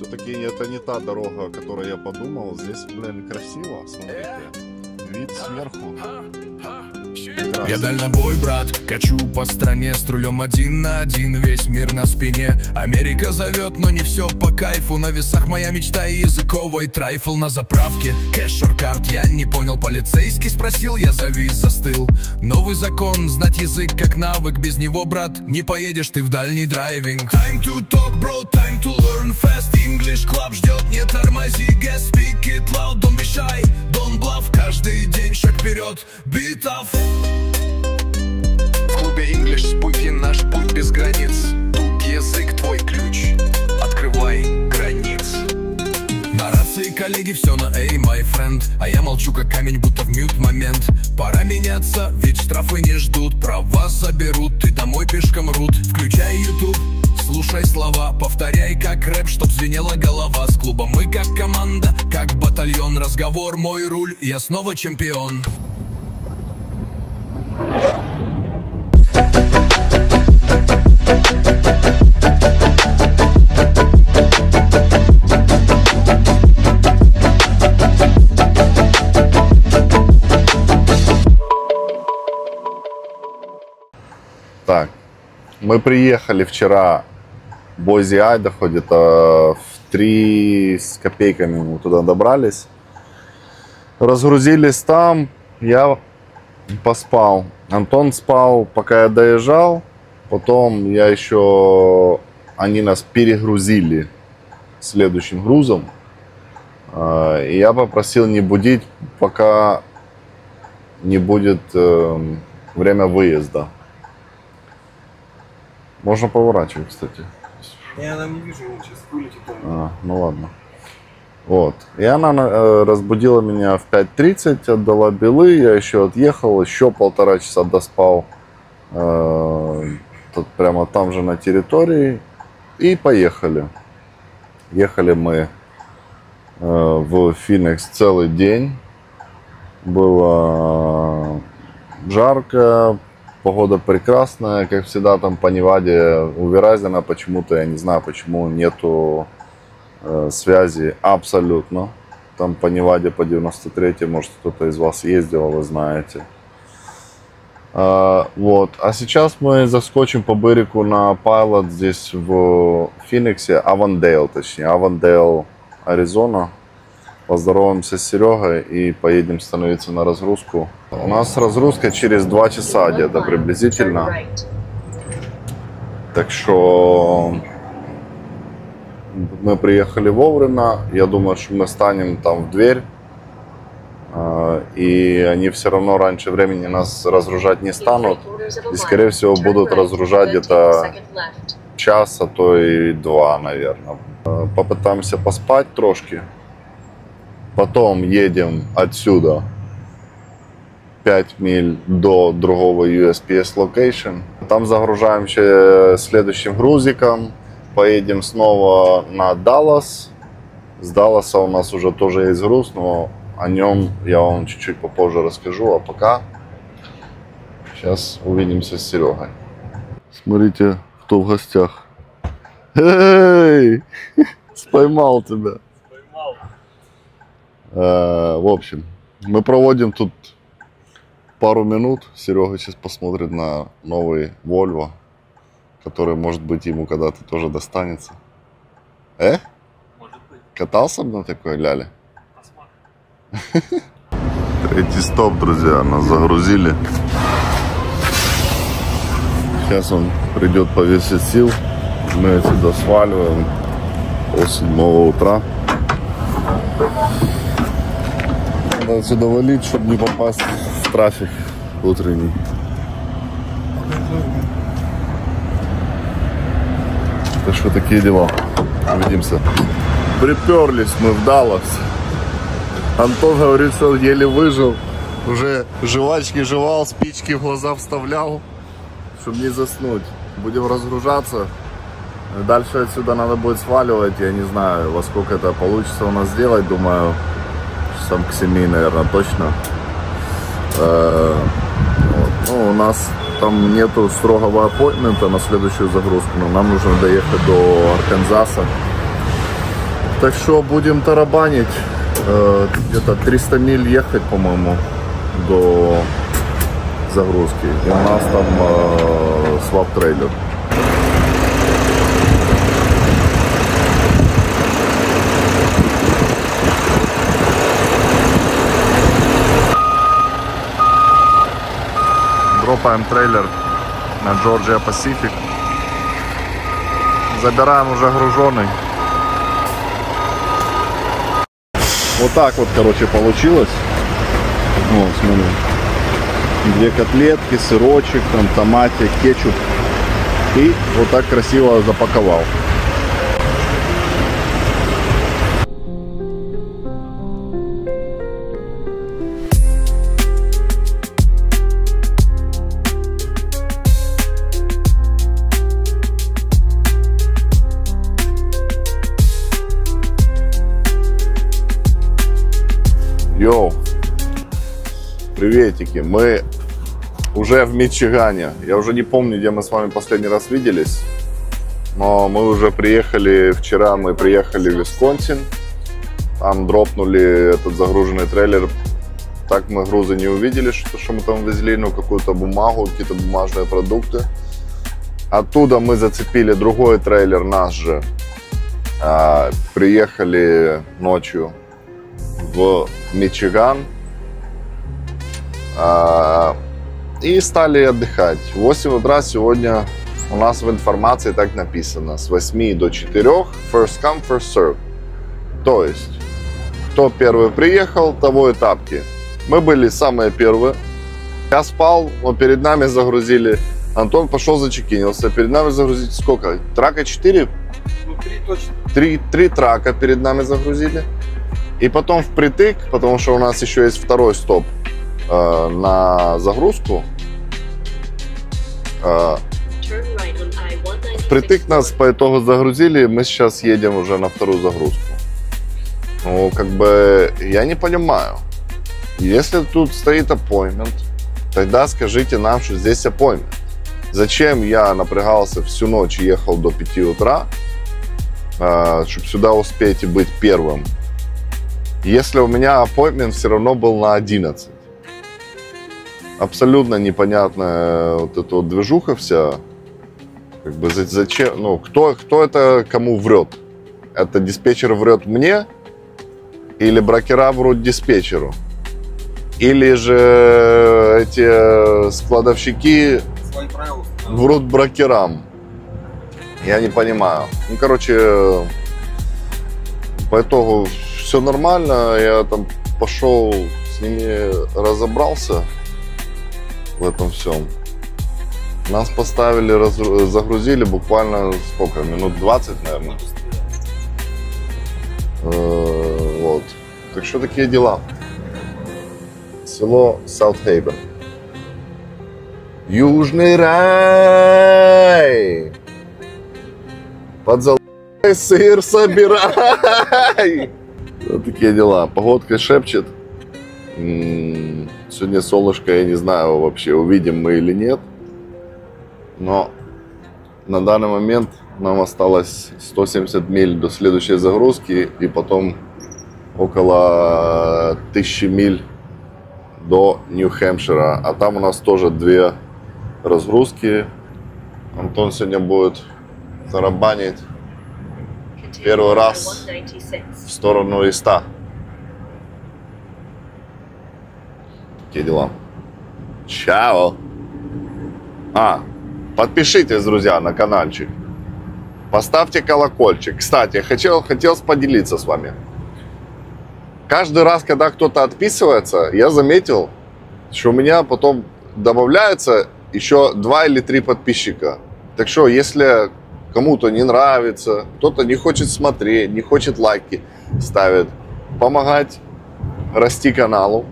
Все-таки это не та дорога, о которой я подумал. Здесь, блин, красиво, смотрите. Вид сверху. Я дальнобой, брат, качу по стране с рулем 1 на 1, весь мир на спине. Америка зовет, но не все по кайфу. На весах моя мечта и языковой трайфл. На заправке кэш-шоркарт, я не понял, полицейский спросил, я завис, застыл. Новый закон, знать язык как навык, без него, брат, не поедешь ты в дальний драйвинг. Time to talk, bro, time to learn fast. English Club ждет, не тормози, guess, speak it loud, don't be shy, don't bluff. Каждый день шаг вперед, be tough. В клубе English пути, наш путь без границ. Тут язык твой ключ, открывай границ. На рации коллеги все на эй, my friend. А я молчу как камень, будто в мьют момент. Пора меняться, ведь штрафы не ждут. Права заберут, ты домой пешком рут. Включай YouTube, слушай слова, повторяй как рэп, чтоб звенела голова. С клубом мы как команда, как батальон. Разговор мой руль, я снова чемпион. Так, мы приехали вчера в Бойзи, Айдахо, где-то в 3 с копейками мы туда добрались. Разгрузились там, я поспал. Антон спал, пока я доезжал. Потом они нас перегрузили следующим грузом. И я попросил не будить, пока не будет время выезда. Можно поворачивать, кстати. Я там не вижу, он сейчас вылетит. Ну ладно. Вот. И она разбудила меня в 5:30, отдала белы, я еще отъехал, еще 1,5 часа доспал. Тут прямо там же на территории. И поехали. Ехали мы в Феникс целый день. Было жарко. Погода прекрасная, как всегда там по Неваде у Верайзена почему-то, я не знаю почему, нету связи абсолютно. Там по Неваде по 93, может кто-то из вас ездил, вы знаете. Вот, а сейчас мы заскочим по берегу на Pilot здесь в Фениксе, Авандейл точнее, Авандейл, Аризона. Поздороваемся с Серегой и поедем становиться на разгрузку. У нас разгрузка через 2 часа где-то приблизительно. Так что мы приехали вовремя. Я думаю, что мы станем там в дверь. И они все равно раньше времени нас разгружать не станут. И скорее всего будут разгружать где-то час, а то и 2, наверное. Попытаемся поспать трошки. Потом едем отсюда 5 миль до другого USPS location. Там загружаемся следующим грузиком. Поедем снова на Даллас. С Далласа у нас уже тоже есть груз, но о нем я вам чуть-чуть попозже расскажу. А пока сейчас увидимся с Серегой. Смотрите, кто в гостях. Эй! Споймал тебя. В общем, мы проводим тут пару минут. Серега сейчас посмотрит на новый Volvo, который, может быть, ему когда-то тоже достанется. Может быть. Катался бы на такой ляле? Посмотрим. Третий стоп, друзья, нас загрузили. Сейчас он придет повесить сил. Мы отсюда сваливаем пол 7 утра. Надо отсюда валить, чтобы не попасть в трафик утренний. Так что такие дела. Увидимся. Приперлись мы в Даллас. Антон говорит, что еле выжил. Уже жвачки жевал, спички в глаза вставлял, чтобы не заснуть. Будем разгружаться. Дальше отсюда надо будет сваливать. Я не знаю, во сколько это получится у нас сделать. Думаю, часам к 7, наверное, точно. Вот. Ну, у нас там нету строгого аппоинтмента на следующую загрузку, но нам нужно доехать до Арканзаса. Так что будем тарабанить. Где-то 300 миль ехать, по-моему, до загрузки. И у нас там свап-трейлер. Дропаем трейлер на Georgia Pacific. Забираем уже груженый. Вот так вот, короче, получилось. Вот, смотри. 2 котлетки, сырочек, там томатик, кетчуп. И вот так красиво запаковал. Йоу, приветики, мы уже в Мичигане. Я уже не помню, где мы с вами последний раз виделись, но мы уже приехали, вчера мы приехали в Висконсин, там дропнули этот загруженный трейлер. Так мы грузы не увидели, что мы там везли, ну какую-то бумагу, какие-то бумажные продукты. Оттуда мы зацепили другой трейлер наш же, приехали ночью в Мичиган и стали отдыхать. В 8 утра сегодня у нас в информации так написано: с 8 до 4 first come, first serve. То есть, кто первый приехал, того и тапки. Мы были самые первые. Я спал, но перед нами загрузили. Антон пошел зачекинился. Перед нами загрузили сколько? Трака 4? Ну, 3 точно. 3 трака перед нами загрузили. И потом впритык, потому что у нас еще есть второй стоп на загрузку. Впритык нас по итогу загрузили, мы сейчас едем уже на вторую загрузку. Ну, как бы, я не понимаю. Если тут стоит appointment, тогда скажите нам, что здесь appointment. Зачем я напрягался всю ночь и ехал до 5 утра, чтобы сюда успеть и быть первым, если у меня appointment все равно был на 11. Абсолютно непонятная вот эта вот движуха вся. Как бы зачем, ну, кто это кому врет? Это диспетчер врет мне? Или брокера врут диспетчеру? Или же эти складовщики Свои правила. врут брокерам? Я не понимаю. Ну, короче, по итогу все нормально. Я там пошел с ними разобрался в этом всем. Нас поставили, загрузили буквально сколько? Минут 20, наверное. Вот. Так что такие дела. Село Саутхейвен. Южный рай. Под золотой сыр собирай. Вот такие дела. Погодка шепчет. Сегодня солнышко, я не знаю вообще, увидим мы или нет. Но на данный момент нам осталось 170 миль до следующей загрузки. И потом около 1000 миль до Нью-Хэмпшира. А там у нас тоже 2 разгрузки. Антон сегодня будет тарабанить первый раз в сторону Иста. Такие дела. Чао. Подпишитесь, друзья, на каналчик. Поставьте колокольчик. Кстати, хотел поделиться с вами. Каждый раз, когда кто-то отписывается, я заметил, что у меня потом добавляется еще 2 или 3 подписчика. Так что, если кому-то не нравится, кто-то не хочет смотреть, не хочет лайки ставить, помогать расти каналу.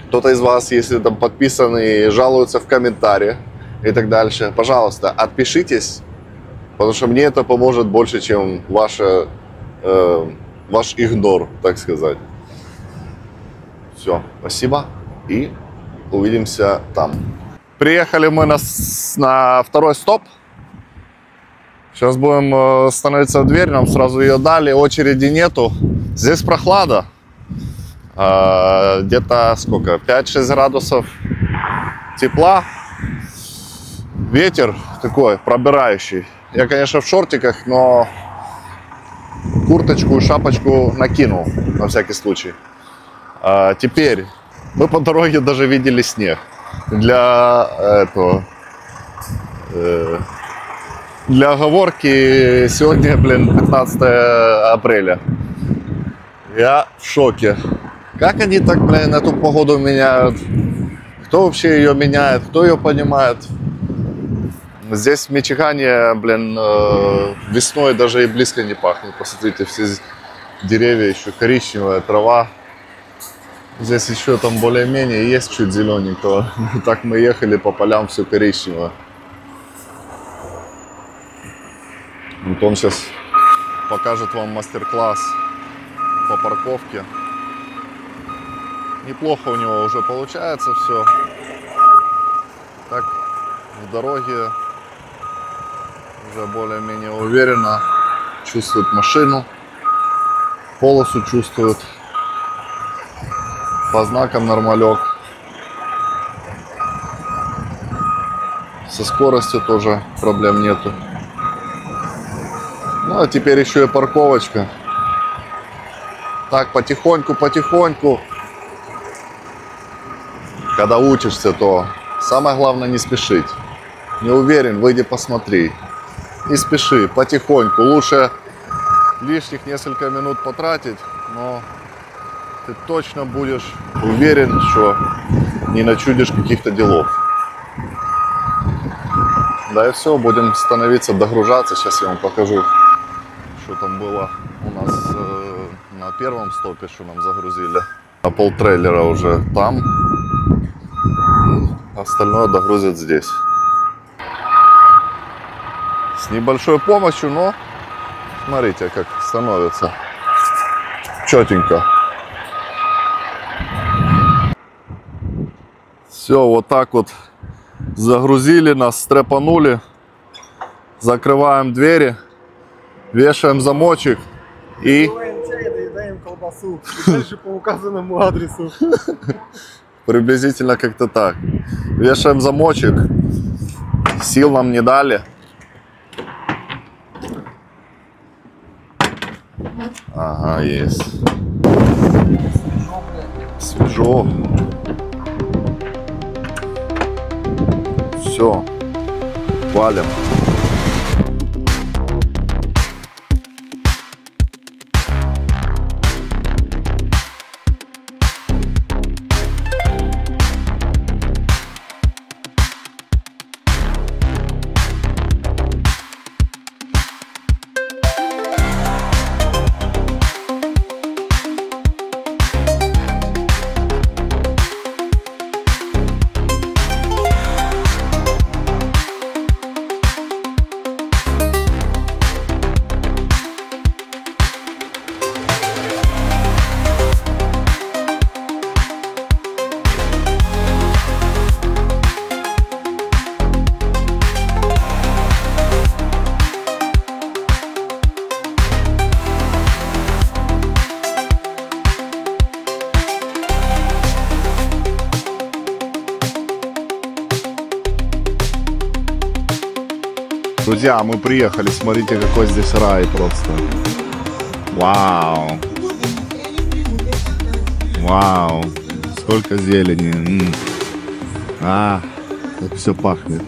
Кто-то из вас, если там подписаны, жалуются в комментариях и так дальше, пожалуйста, отпишитесь, потому что мне это поможет больше, чем ваш игнор, так сказать. Все, спасибо и увидимся там. Приехали мы на второй стоп. Сейчас будем становиться в дверь, нам сразу ее дали, очереди нету. Здесь прохлада. Где-то сколько? 5-6 градусов тепла. Ветер такой пробирающий. Я, конечно, в шортиках, но курточку и шапочку накинул на всякий случай. Теперь мы по дороге даже видели снег. Для этого... Для оговорки, сегодня, 15 апреля. Я в шоке. Как они так, эту погоду меняют? Кто вообще ее меняет? Кто ее понимает? Здесь в Мичигане, весной даже и близко не пахнет. Посмотрите, все деревья еще коричневая, трава. Здесь еще там более-менее есть чуть зелененького. Так мы ехали по полям, все коричневое. Вот он сейчас покажет вам мастер-класс по парковке. Неплохо у него уже получается все. Так, в дороге уже более-менее уверенно чувствует машину, полосу чувствует, по знакам нормалек. Со скоростью тоже проблем нету. Ну а теперь еще и парковочка. Так, потихоньку. Когда учишься, то самое главное не спешить. Не уверен, выйди посмотри. Не спеши, потихоньку. Лучше лишних несколько минут потратить, но ты точно будешь уверен, что не начудишь каких-то делов. Да и все, будем становиться, догружаться. Сейчас я вам покажу, что там было у нас на первом стопе, что нам загрузили. А полтрейлера уже там. Остальное догрузят здесь. С небольшой помощью, но смотрите, как становится четенько. Все, вот так вот загрузили нас, стрепанули. Закрываем двери, вешаем замочек и... доедаем колбасу. И дальше по указанному адресу. Приблизительно как-то так. Вешаем замочек. Сил нам не дали. Ага, есть. Свежо. Все. Валим. Друзья, мы приехали, смотрите, какой здесь рай просто. Вау. Вау. Сколько зелени. Как все пахнет.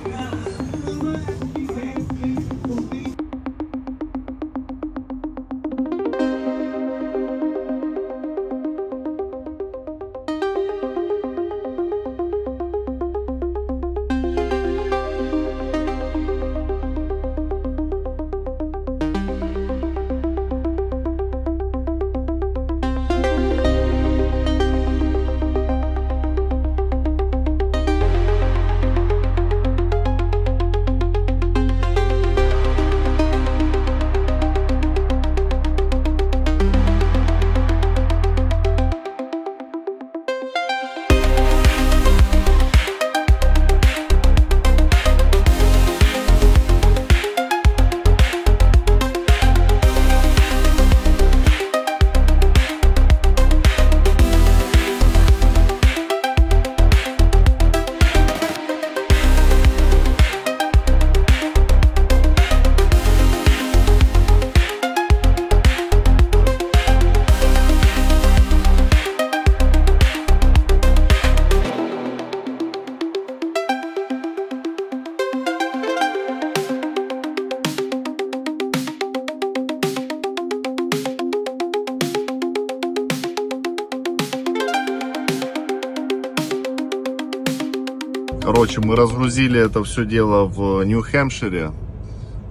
Короче, мы разгрузили это все дело в Нью-Хэмпшире.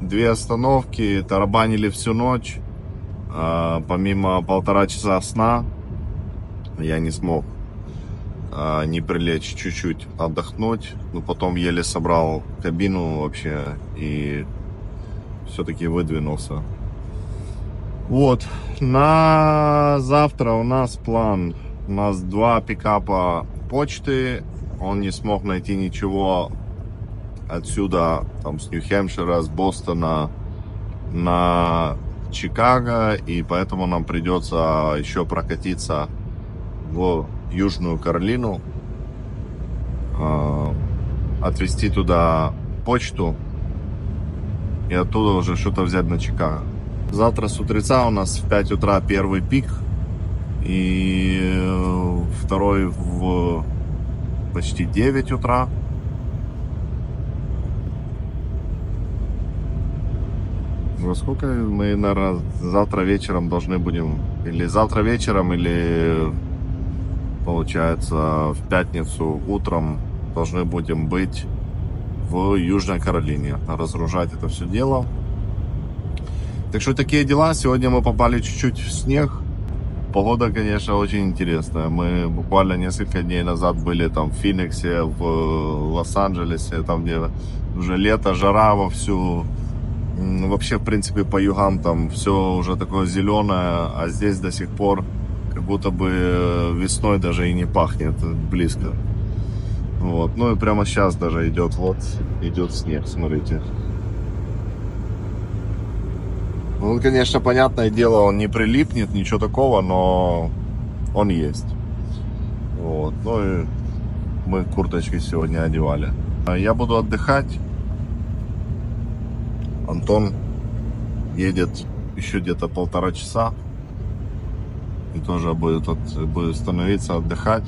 2 остановки, тарабанили всю ночь. Помимо 1,5 часа сна, я не смог не прилечь чуть-чуть отдохнуть. Но потом еле собрал кабину вообще и все-таки выдвинулся. Вот, на завтра у нас план. У нас 2 пикапа почты. Он не смог найти ничего отсюда, там, с Нью-Хэмпшира, с Бостона на Чикаго. И поэтому нам придется еще прокатиться в Южную Каролину, отвезти туда почту и оттуда уже что-то взять на Чикаго. Завтра с утреца у нас в 5 утра первый пик и второй в почти 9 утра. Во сколько мы, наверное, завтра вечером должны будем, или завтра вечером, или получается в пятницу утром должны будем быть в Южной Каролине, разгружать это все дело. Так что такие дела. Сегодня мы попали чуть-чуть в снег. Погода, конечно, очень интересная. Мы буквально несколько дней назад были там в Фениксе, в Лос-Анджелесе, там где уже лето, жара вовсю. Вообще, в принципе, по югам там все уже такое зеленое, а здесь до сих пор как будто бы весной даже и не пахнет близко. Вот. Ну и прямо сейчас даже идет, вот, идет снег, смотрите. Ну, конечно, понятное дело, он не прилипнет, ничего такого, но он есть. Вот. Ну и мы курточки сегодня одевали. Я буду отдыхать. Антон едет еще где-то 1,5 часа. И тоже будет становиться отдыхать.